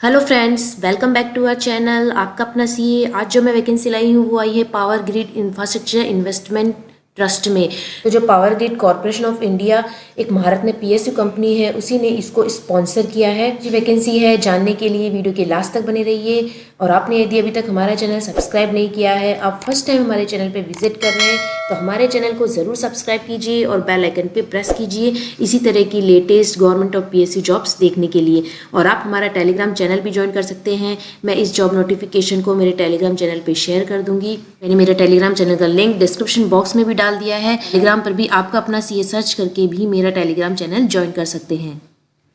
Hello friends, welcome back to our channel. आपका अपना CA. आज जो मैं वैकेंसी लाई हूँ वो आई है power grid infrastructure investment trust में। तो जो power grid corporation of India एक भारत में पीएसयू कंपनी है, उसी ने इसको स्पॉन्सर किया है। जो वैकेंसी है जानने के लिए वीडियो के लास्ट तक बने रहिए। और आपने यदि अभी तक हमारा चैनल सब्सक्राइब नहीं किया है, आप फर्स्ट टाइम हमारे चैनल पे विजिट कर रहे हैं, तो हमारे चैनल को ज़रूर सब्सक्राइब कीजिए और बेल आइकन पे प्रेस कीजिए इसी तरह की लेटेस्ट गवर्नमेंट और पीएसयू जॉब्स देखने के लिए। और आप हमारा टेलीग्राम चैनल भी ज्वाइन कर सकते हैं। मैं इस जॉब नोटिफिकेशन को मेरे टेलीग्राम चैनल पे शेयर कर दूंगी। मैंने मेरे टेलीग्राम चैनल का लिंक डिस्क्रिप्शन बॉक्स में भी डाल दिया है। टेलीग्राम पर भी आपका अपना सीए सर्च करके भी मेरा टेलीग्राम चैनल ज्वाइन कर सकते हैं।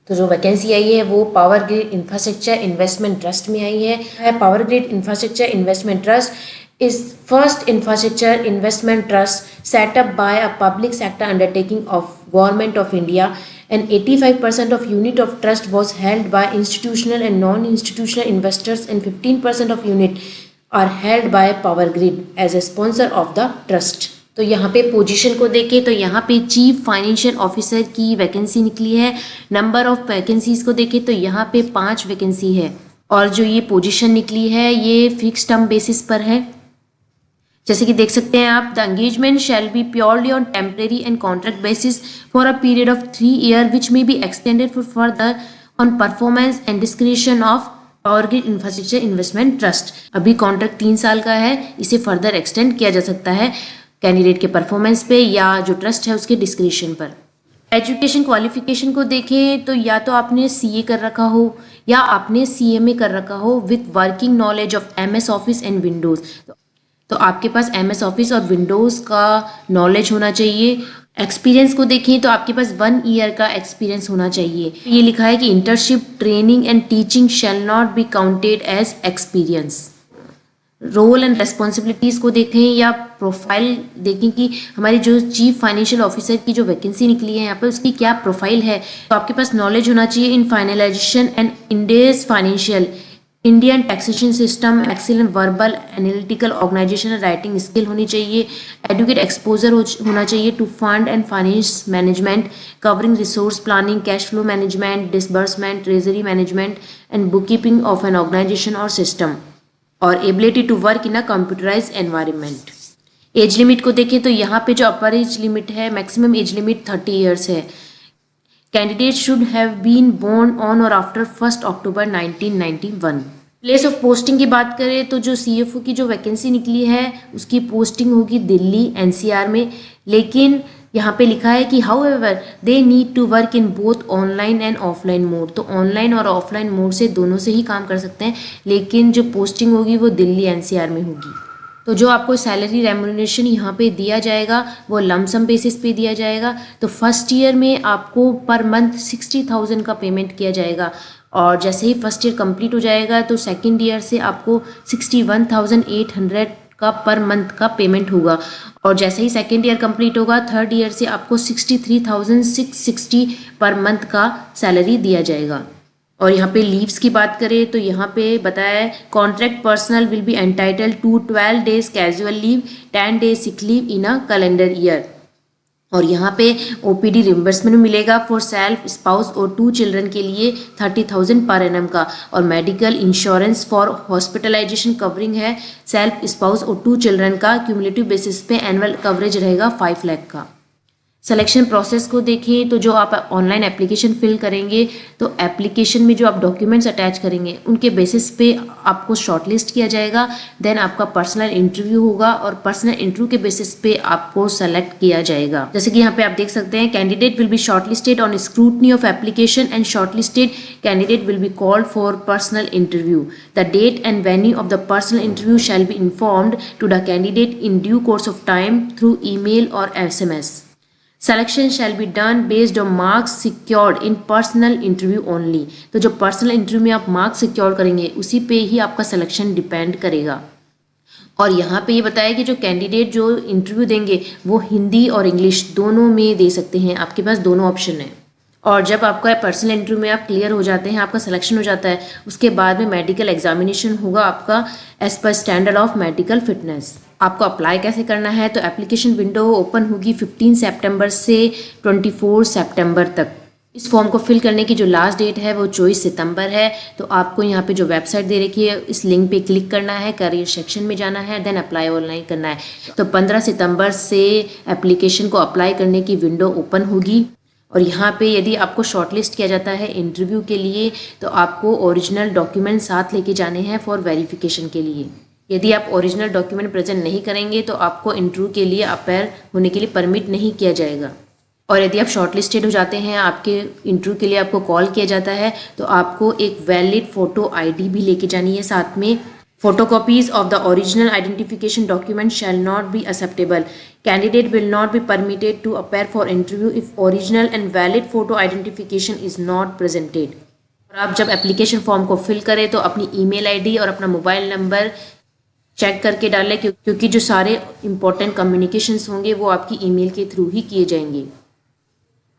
तो जो वैकेंसी आई है वो power grid infrastructure investment trust में आई है। Power grid infrastructure investment trust is first infrastructure investment trust set up by a public sector undertaking of government of India, and 85% of unit of trust was held by institutional and non-institutional investors, and 15% of unit are held by Power Grid as a sponsor of the trust। तो यहाँ पे position को देखें तो यहाँ पे chief financial officer की vacancy निकली है। नंबर ऑफ वैकेंसीज को देखें तो यहाँ पे 5 वैकेंसी है। और जो ये पोजीशन निकली है ये फिक्स टर्म बेसिस पर है। जैसे कि देख सकते हैं आप, the engagement shall be purely on temporary and contract basis for a period of 3 year which may be extended for further on performance and description of power grid infrastructure investment trust. अभी contract 3 साल का है, इसे further extend किया जा सकता है candidate के परफॉर्मेंस पे या जो ट्रस्ट है उसके डिस्क्रिप्शन पर। एजुकेशन क्वालिफिकेशन को देखें तो या तो आपने सीए कर रखा हो या आपने सीएमए कर रखा हो with working knowledge of MS office and Windows. तो आपके पास एमएस ऑफिस और विंडोज़ का नॉलेज होना चाहिए। एक्सपीरियंस को देखें तो आपके पास 1 ईयर का एक्सपीरियंस होना चाहिए। ये लिखा है कि internship, training and teaching shall not be counted as experience. Role and responsibilities को देखें या प्रोफाइल देखें कि हमारी जो चीफ फाइनेंशियल ऑफिसर की जो वैकेंसी निकली है यहाँ पर उसकी क्या प्रोफाइल है। तो आपके पास नॉलेज होना चाहिए इन फाइनलाइजेशन एंड इंडेज financial, Indian taxation system, excellent verbal analytical organisation writing skill होनी चाहिए। एडुकेट एक्सपोजर होना चाहिए to fund and finance management covering resource planning, cash flow management, disbursement, treasury management and book keeping of an organisation और system, और ability to work in a computerise environment. Age limit को देखें तो यहाँ पे जो अपर एज लिमिट है, maximum age limit 30 years है। Candidate should have been born on और after 1 October 1991। Place of posting की बात करें तो जो सीएफओ की जो वैकेंसी निकली है उसकी पोस्टिंग होगी दिल्ली एनसीआर में। लेकिन यहाँ पे लिखा है कि however they need to work in both online and offline mode. तो ऑनलाइन और ऑफलाइन मोड से दोनों से ही काम कर सकते हैं, लेकिन जो पोस्टिंग होगी वो दिल्ली एनसीआर में होगी। तो जो आपको सैलरी रेम्यूनरेशन यहाँ पे दिया जाएगा वो लमसम बेसिस पे दिया जाएगा। तो फर्स्ट ईयर में आपको पर मंथ 60,000 का पेमेंट किया जाएगा, और जैसे ही फर्स्ट ईयर कंप्लीट हो जाएगा तो सेकंड ईयर से आपको 61,800 का पर मंथ का पेमेंट होगा, और जैसे ही सेकंड ईयर कंप्लीट होगा थर्ड ईयर से आपको 63,660 पर मंथ का सैलरी दिया जाएगा। और यहाँ पे लीव्स की बात करें तो यहाँ पे बताया है contract personnel will be entitle to 12 days casual leave, 10 days sick leave in a calendar year. और यहाँ पे ओपीडी रिम्बर्समेंट मिलेगा फॉर सेल्फ, स्पाउस और 2 चिल्ड्रन के लिए 30,000 पर एनम का, और medical insurance for hospitalization covering है सेल्फ, स्पाउस और 2 चिल्ड्रन का क्यूमुलेटिव बेसिस पे एनुअल कवरेज रहेगा 5 लाख का। सिलेक्शन प्रोसेस को देखें तो जो आप ऑनलाइन एप्लीकेशन फिल करेंगे तो एप्लीकेशन में जो आप डॉक्यूमेंट्स अटैच करेंगे उनके बेसिस पे आपको शॉर्टलिस्ट किया जाएगा। देन आपका पर्सनल इंटरव्यू होगा और पर्सनल इंटरव्यू के बेसिस पे आपको सेलेक्ट किया जाएगा। जैसे कि यहाँ पे आप देख सकते हैं, candidate will be shortlisted on scrutiny of application and shortlisted candidate will be called for personal interview. The date and venue of the personal interview shall be informed to the candidate in due course of time through email और SMS। Selection shall be done based on marks secured in personal interview only। तो जो personal interview में आप marks secure करेंगे उसी पे ही आपका selection depend करेगा। और यहाँ पे ये बताया कि जो कैंडिडेट जो इंटरव्यू देंगे वो हिंदी और इंग्लिश दोनों में दे सकते हैं, आपके पास दोनों ऑप्शन है। और जब आपका पर्सनल इंटरव्यू में आप क्लियर हो जाते हैं, आपका सिलेक्शन हो जाता है, उसके बाद में मेडिकल एग्जामिनेशन होगा आपका एज पर स्टैंडर्ड ऑफ मेडिकल फिटनेस। आपको अप्लाई कैसे करना है, तो एप्लीकेशन विंडो ओपन होगी 15 सितंबर से 24 सितंबर तक। इस फॉर्म को फिल करने की जो लास्ट डेट है वो 24 सितंबर है। तो आपको यहाँ पे जो वेबसाइट दे रखी है इस लिंक पे क्लिक करना है, करियर सेक्शन में जाना है, देन अप्लाई ऑनलाइन करना है। तो 15 सितंबर से एप्लीकेशन को अप्लाई करने की विंडो ओपन होगी। और यहाँ पे यदि आपको शॉर्टलिस्ट किया जाता है इंटरव्यू के लिए तो आपको ओरिजिनल डॉक्यूमेंट साथ लेके जाने हैं फॉर वेरिफिकेशन के लिए। यदि आप ओरिजिनल डॉक्यूमेंट प्रेजेंट नहीं करेंगे तो आपको इंटरव्यू के लिए अपेयर होने के लिए परमिट नहीं किया जाएगा। और यदि आप शॉर्टलिस्टेड हो जाते हैं, आपके इंटरव्यू के लिए आपको कॉल किया जाता है, तो आपको एक वैलिड फ़ोटो आईडी भी लेके जानी है साथ में। Photocopies of the original identification document shall not be acceptable. Candidate will not be permitted to appear for interview if original and valid photo identification is not presented. और आप जब application form को फिल करें तो अपनी email ID और अपना mobile number check करके डालें, क्योंकि जो सारे इंपॉर्टेंट कम्युनिकेशंस होंगे वो आपकी ईमेल के थ्रू ही किए जाएंगे।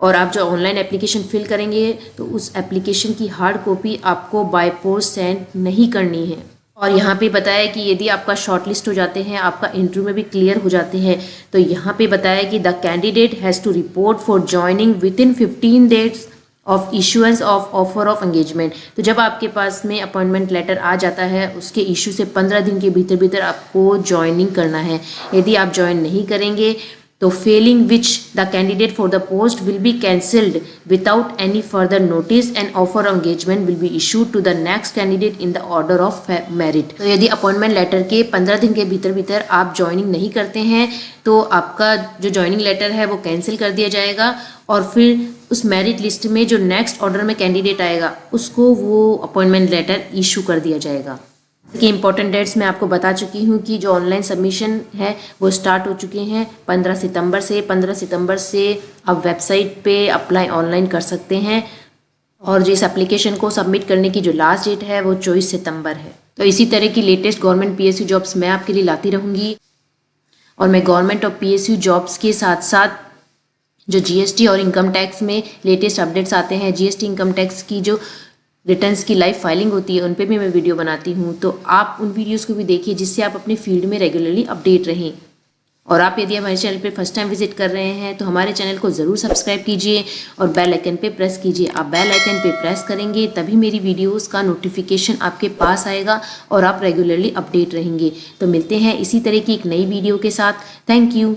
और आप जो ऑनलाइन एप्लीकेशन फिल करेंगे तो उस एप्लीकेशन की हार्ड कॉपी आपको बाय पोस्ट सेंड नहीं करनी है। और यहाँ पे बताया कि यदि आपका शॉर्टलिस्ट हो जाते हैं, आपका इंटरव्यू में भी क्लियर हो जाते हैं, तो यहाँ पे बताया कि the candidate has to report for joining within 15 days of issuance of offer of engagement. तो जब आपके पास में अपॉइंटमेंट लेटर आ जाता है उसके इशू से 15 दिन के भीतर भीतर आपको ज्वाइनिंग करना है। यदि आप ज्वाइन नहीं करेंगे तो failing which the candidate for the post will be cancelled without any further notice and offer of engagement will be issued to the next candidate in the order of merit. तो यदि appointment letter के 15 दिन के भीतर भीतर आप joining नहीं करते हैं तो आपका जो ज्वाइनिंग लेटर है वो कैंसिल कर दिया जाएगा और फिर उस मेरिट लिस्ट में जो नेक्स्ट ऑर्डर में कैंडिडेट आएगा उसको वो अपॉइंटमेंट लेटर इशू कर दिया जाएगा। कि इंपॉर्टेंट डेट्स मैं आपको बता चुकी हूँ कि जो ऑनलाइन सबमिशन है वो स्टार्ट हो चुके हैं 15 सितंबर से। 15 सितंबर से आप वेबसाइट पे अप्लाई ऑनलाइन कर सकते हैं और जो इस एप्लीकेशन को सबमिट करने की जो लास्ट डेट है वो 24 सितंबर है। तो इसी तरह की लेटेस्ट गवर्नमेंट PSU जॉब्स मैं आपके लिए लाती रहूँगी। और मैं गवर्नमेंट और PSU जॉब्स के साथ साथ जो GST और इनकम टैक्स में लेटेस्ट अपडेट्स आते हैं, GST इनकम टैक्स की जो रिटर्न्स की लाइव फाइलिंग होती है उन पे भी मैं वीडियो बनाती हूँ, तो आप उन वीडियोस को भी देखिए जिससे आप अपने फील्ड में रेगुलरली अपडेट रहें। और आप यदि हमारे चैनल पे फर्स्ट टाइम विजिट कर रहे हैं तो हमारे चैनल को ज़रूर सब्सक्राइब कीजिए और बेल आइकन पे प्रेस कीजिए। आप बेल आइकन पे प्रेस करेंगे तभी मेरी वीडियोस का नोटिफिकेशन आपके पास आएगा और आप रेगुलरली अपडेट रहेंगे। तो मिलते हैं इसी तरह की एक नई वीडियो के साथ। Thank you.